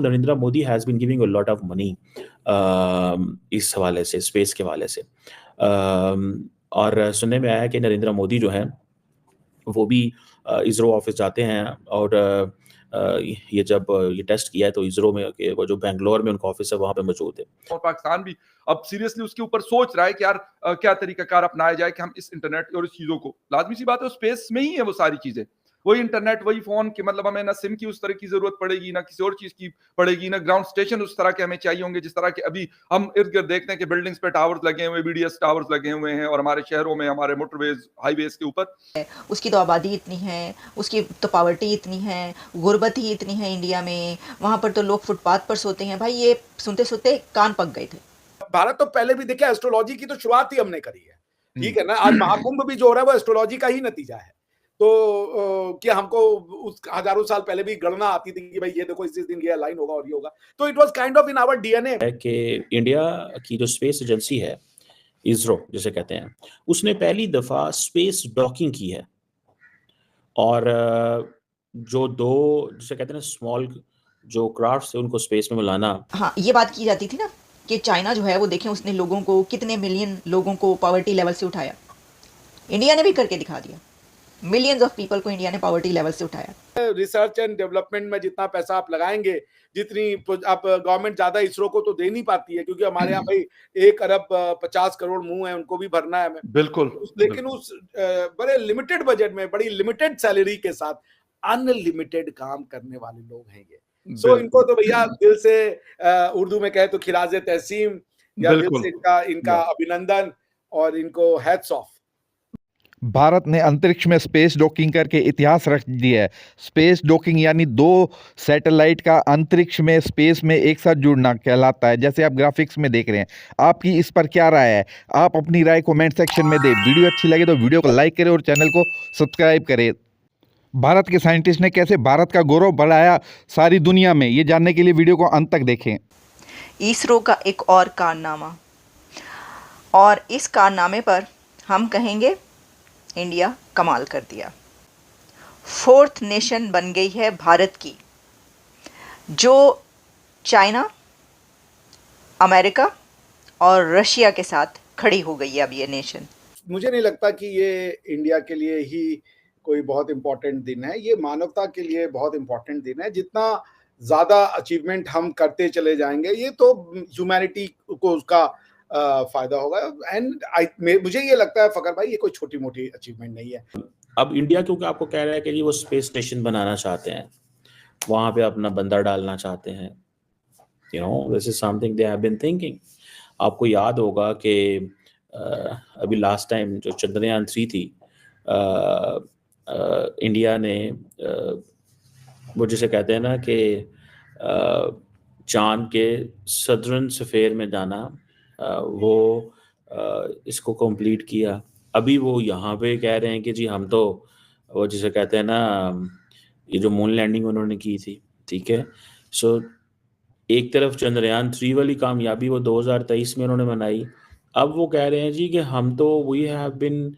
Narendra Modi has been giving a lot of money इस हवाले से, स्पेस के हवाले से। और सुनने में आया कि नरेंद्र मोदी जो हैं वो भी इसरो ऑफिस जाते हैं और ये जब ये टेस्ट किया है तो इसरो में वो जो बेंगलोर में उनका ऑफिस है वहाँ पे मौजूद है। और पाकिस्तान भी अब सीरियसली उसके ऊपर सोच रहा है कि यार क्या तरीकाकार अपनाया जाए कि हम इस इंटरनेट और इस चीजों को, लाजमी सी बात है स्पेस में ही है वो सारी चीजें, वही इंटरनेट वही फोन कि मतलब हमें ना सिम की उस तरह की जरूरत पड़ेगी, ना किसी और चीज की पड़ेगी, ना ग्राउंड स्टेशन उस तरह के हमें चाहिए होंगे जिस तरह के अभी हम इर्द गिर्द देखते हैं कि बिल्डिंग्स पे टावर्स लगे हुए, बीडीएस टावर्स लगे हुए हैं, और हमारे शहरों में हमारे मोटरवेज हाईवेज के ऊपर। उसकी तो आबादी इतनी है, उसकी तो पावर्टी इतनी है, गुर्बत ही इतनी है इंडिया में, वहां पर तो लोग फुटपाथ पर सोते हैं। भाई ये सुनते सुनते कान पक गए थे। भारत तो पहले भी देखिए एस्ट्रोलॉजी की तो शुरुआत ही हमने करी है, ठीक है ना। आज महाकुंभ भी जो हो रहा है वो एस्ट्रोलॉजी का ही नतीजा है। तो क्या हमको उस हजारों साल पहले भी गणना आती थी कि भाई ये देखो इस दिन ये लाइन होगा और ये होगा, तो it was kind of in our DNA है कि इंडिया की जो स्पेस एजेंसी है, इसरो जिसे कहते हैं, उसने पहली दफा स्पेस डॉकिंग की है। और जो दो जिसे कहते हैं स्मॉल जो क्राफ्ट थे उनको स्पेस में मिलाना। हाँ, ये बात की जाती थी ना कि चाइना जो है वो देखें उसने लोगों को कितने मिलियन लोगों को पॉवर्टी लेवल से उठाया। इंडिया ने भी करके दिखा दिया, मिलियंस ऑफ पीपल को इंडिया ने पॉवर्टी लेवल से उठाया। रिसर्च एंड डेवलपमेंट में जितना पैसा आप लगाएंगे, जितनी आप गवर्नमेंट ज्यादा इसरो को तो दे नहीं पाती है, क्योंकि हमारे यहाँ भाई 1 अरब 50 करोड़ मुंह है, उनको भी भरना है हमें। बिल्कुल। लेकिन उस बड़े लिमिटेड बजट में बड़ी लिमिटेड सैलरी के साथ अनलिमिटेड काम करने वाले लोग हैं ये। सो इनको तो भैया दिल से उर्दू में कहे तो खिराजे तहसीम या दिल से इनका अभिनंदन और इनको हैट्स ऑफ। भारत ने अंतरिक्ष में स्पेस डॉकिंग करके इतिहास रच दिया है। स्पेस डॉकिंग यानी 2 सैटेलाइट का अंतरिक्ष में स्पेस में एक साथ जुड़ना कहलाता है, जैसे आप ग्राफिक्स में देख रहे हैं। आपकी इस पर क्या राय है? आप अपनी राय कमेंट सेक्शन में दें। वीडियो अच्छी लगे तो वीडियो को लाइक करें और चैनल को सब्सक्राइब करें। भारत के साइंटिस्ट ने कैसे भारत का गौरव बढ़ाया सारी दुनिया में, ये जानने के लिए वीडियो को अंत तक देखें। इसरो का एक और कारनामा, और इस कारनामे पर हम कहेंगे इंडिया कमाल कर दिया। 4th नेशन बन गई है भारत की, जो चाइना, अमेरिका और रशिया के साथ खड़ी हो गई है अब ये नेशन। मुझे नहीं लगता कि ये इंडिया के लिए ही कोई बहुत इंपॉर्टेंट दिन है, ये मानवता के लिए बहुत इंपॉर्टेंट दिन है। जितना ज्यादा अचीवमेंट हम करते चले जाएंगे, ये तो ह्यूमैनिटी को उसका फायदा होगा। एंड मुझे ये लगता है फकर भाई, ये कोई छोटी मोटी अचीवमेंट नहीं है। अब इंडिया क्योंकि आपको कह रहा है कि जी वो स्पेस स्टेशन बनाना चाहते हैं, वहां पे अपना बंदा डालना चाहते हैं, this is something they have been thinking. आपको याद होगा कि अभी लास्ट टाइम जो चंद्रयान 3 थी, इंडिया ने वो जिसे कहते हैं ना कि चांद के सदर्न स्फीयर में जाना, वो इसको कंप्लीट किया। अभी वो यहाँ पे कह रहे हैं कि जी हम तो वो जिसे कहते हैं ना, ये जो मून लैंडिंग उन्होंने की थी, ठीक है। सो एक तरफ चंद्रयान 3 वाली कामयाबी वो 2023 में उन्होंने मनाई, अब वो कह रहे हैं जी कि हम तो we have been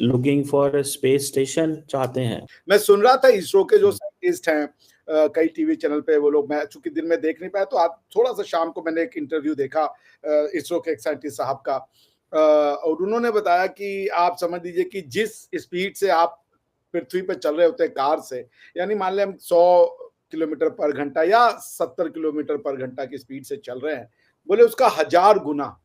looking for space station चाहते हैं। मैं सुन रहा था इसरो के जो साइंटिस्ट हैं, कई टीवी चैनल पे वो लोग, मैं चूंकि दिन में देख नहीं पाया तो आज थोड़ा सा शाम को मैंने एक इंटरव्यू देखा इसरो के एक साइंटिस्ट साहब का, और उन्होंने बताया कि आप समझ लीजिए कि जिस स्पीड से आप पृथ्वी पर चल रहे होते हैं कार से, यानी मान लें हम 100 किलोमीटर पर घंटा या 70 किलोमीटर पर घंटा की स्पीड से चल रहे हैं, बोले उसका 1000 गुना,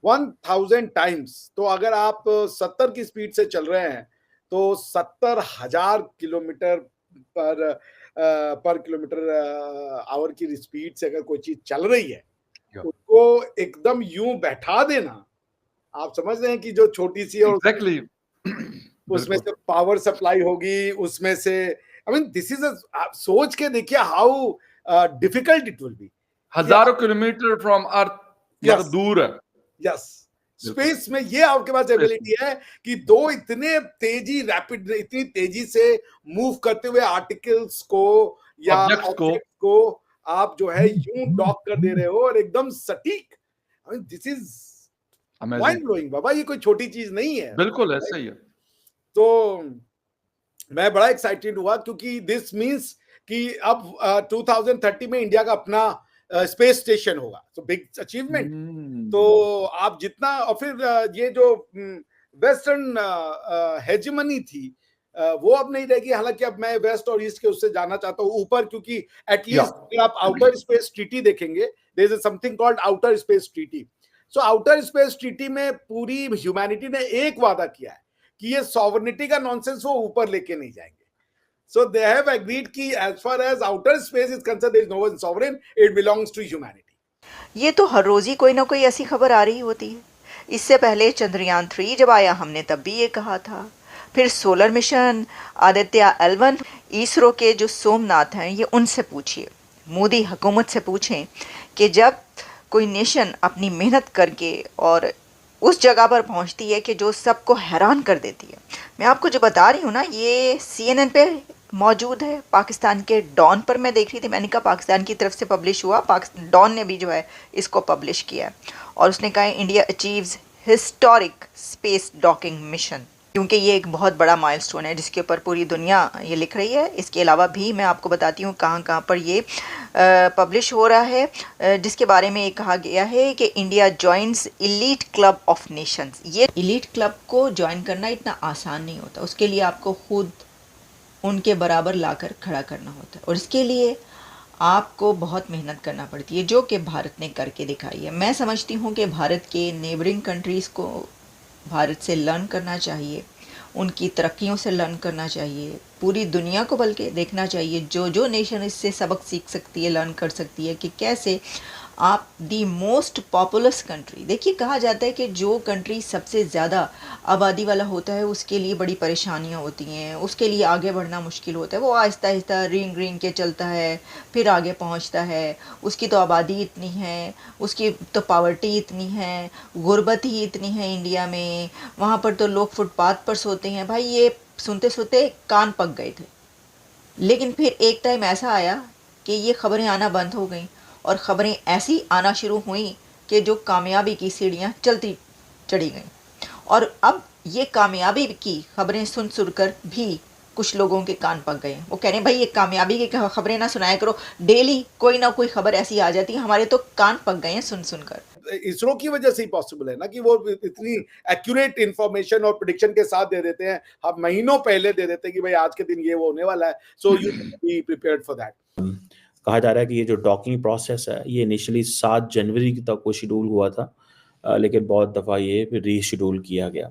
1000 टाइम्स। तो अगर आप 70 की स्पीड से चल रहे हैं तो 70,000 किलोमीटर पर किलोमीटर आवर की स्पीड से अगर कोई चीज चल रही है, उसको एकदम यूं बैठा देना, आप समझ रहे हैं कि जो छोटी सी और एग्जैक्टली उसमें से पावर सप्लाई होगी, उसमें से आई मीन दिस इज आप सोच के देखिए how difficult it will be. हजारों किलोमीटर फ्रॉम अर्थ दूर है। यस, स्पेस में ये आपके पास एबिलिटी है कि दो इतने इतनी तेजी से मूव करते हुए आर्टिकल्स को या ऑब्जेक्ट को आप जो है यूं डॉक कर दे रहे हो, और एकदम सटीक। I mean this is mind blowing बाबा, ये कोई छोटी चीज नहीं है। बिल्कुल ऐसा ही है। तो मैं बड़ा एक्साइटेड हुआ क्योंकि दिस मींस कि अब 2030 में इंडिया का अपना स्पेस स्टेशन होगा, तो बिग अचीवमेंट। तो आप जितना, और फिर ये जो वेस्टर्न हेजिमनी थी वो अब नहीं रहेगी। हालांकि अब मैं वेस्ट और ईस्ट के उससे जाना चाहता हूँ ऊपर, क्योंकि एटलीस्ट अगर आप आउटर स्पेस ट्रीटी देखेंगे, there is something called outer space treaty. So outer space treaty में पूरी ह्यूमैनिटी ने एक वादा किया है कि ये सॉवरेनिटी का नॉनसेंस वो ऊपर लेके नहीं जाएंगे। So they have agreed कि as far as outer space is concerned, there is no one sovereign, it belongs to humanity. ये तो हर रोज ही कोई ना कोई ऐसी खबर आ रही होती है। इससे पहले चंद्रयान 3 जब आया हमने तब भी ये कहा था। फिर solar mission Aditya L1, ISRO के जो सोमनाथ हैं ये उनसे पूछिए, मोदी हुकूमत से पूछें कि जब कोई नेशन अपनी मेहनत करके और उस जगह पर पहुंचती है कि जो सबको हैरान कर देती है। मैं आपको जो बता रही हूँ ना, ये CNN पे मौजूद है, पाकिस्तान के डॉन पर मैं देख रही थी। मैंने कहा पाकिस्तान की तरफ से पब्लिश हुआ, डॉन ने भी जो है इसको पब्लिश किया है और उसने कहा India achieves historic space docking mission, क्योंकि ये एक बहुत बड़ा माइलस्टोन है जिसके ऊपर पूरी दुनिया ये लिख रही है। इसके अलावा भी मैं आपको बताती हूँ कहाँ कहाँ पर ये पब्लिश हो रहा है, जिसके बारे में ये कहा गया है कि India joins elite club of Nations. ये इलीट क्लब को ज्वाइन करना इतना आसान नहीं होता, उसके लिए आपको खुद उनके बराबर लाकर खड़ा करना होता है और इसके लिए आपको बहुत मेहनत करना पड़ती है, जो कि भारत ने करके दिखाई है। मैं समझती हूँ कि भारत के नेबरिंग कंट्रीज़ को भारत से लर्न करना चाहिए, उनकी तरक्कियों से लर्न करना चाहिए, पूरी दुनिया को बल्कि देखना चाहिए जो जो नेशन इससे सबक सीख सकती है, लर्न कर सकती है कि कैसे आप दी मोस्ट पॉपुलस कंट्री। देखिए कहा जाता है कि जो कंट्री सबसे ज़्यादा आबादी वाला होता है उसके लिए बड़ी परेशानियां होती हैं, उसके लिए आगे बढ़ना मुश्किल होता है। वो आहिस्ता आहिस्ता रिंग रिंग के चलता है, फिर आगे पहुंचता है। उसकी तो आबादी इतनी है, उसकी तो पावर्टी इतनी है, गुर्बत ही इतनी है इंडिया में, वहाँ पर तो लोग फुटपाथ पर सोते हैं। भाई ये सुनते सुनते कान पक गए थे। लेकिन फिर एक टाइम ऐसा आया कि ये खबरें आना बंद हो गई और ख़बरें ऐसी आना शुरू हुई कि जो कामयाबी की सीढ़ियाँ चलती चढ़ी गईं। और अब ये कामयाबी की खबरें सुन सुनकर भी कुछ लोगों के कान पक गए। वो कह रहे हैं भाई ये कामयाबी की खबरें ना सुनाया करो, डेली कोई ना कोई खबर ऐसी आ जाती है, हमारे तो कान पक गए हैं सुन सुनकर। इसरो की वजह से ही पॉसिबल है ना कि वो इतनी एक्यूरेट इंफॉर्मेशन और प्रेडिक्शन के साथ दे देते हैं। हम महीनों पहले दे देते हैं कि भाई आज के दिन ये वो होने वाला है, so you be prepared for that. कहा जा रहा है कि ये जो डॉकिंग प्रोसेस है ये इनिशियली 7 जनवरी तक को शेड्यूल हुआ था, लेकिन बहुत दफ़ा ये रीशेड्यूल किया गया।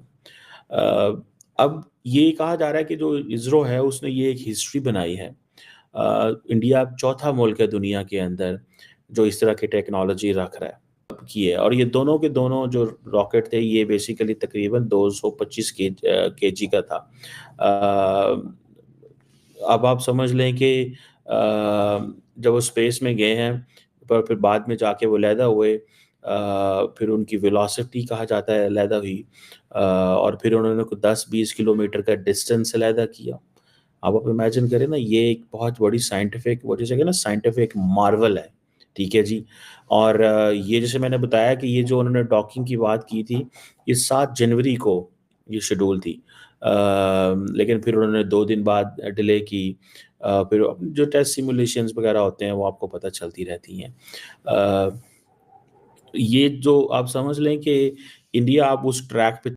अब ये कहा जा रहा है कि जो इसरो है उसने ये एक हिस्ट्री बनाई है। इंडिया चौथा मुल्क है दुनिया के अंदर जो इस तरह की टेक्नोलॉजी रख रहा है की है। और ये दोनों के दोनों जो रॉकेट थे ये बेसिकली तकरीबन 225 kg का था। अब आप समझ लें कि जब वो स्पेस में गए हैं पर फिर बाद में जाके वो लैदा हुए, फिर उनकी वेलोसिटी कहा जाता है लैदा हुई, और फिर उन्होंने 10-20 किलोमीटर का डिस्टेंस लैदा किया। अब आप इमेजिन करें ना, ये एक बहुत बड़ी साइंटिफिक वो जैसे कि ना साइंटिफिक मार्वल है, ठीक है जी। और ये जैसे मैंने बताया कि ये जो उन्होंने डॉकिंग की बात की थी ये 7 जनवरी को ये शेड्यूल थी, लेकिन फिर उन्होंने 2 दिन बाद डिले की। फिर जो टेस्ट सिमुलेशंस वगैरह होते हैं वो आपको पता चलती रहती हैं। ये जो आप समझ लें कि इंडिया आप उस ट्रैक पे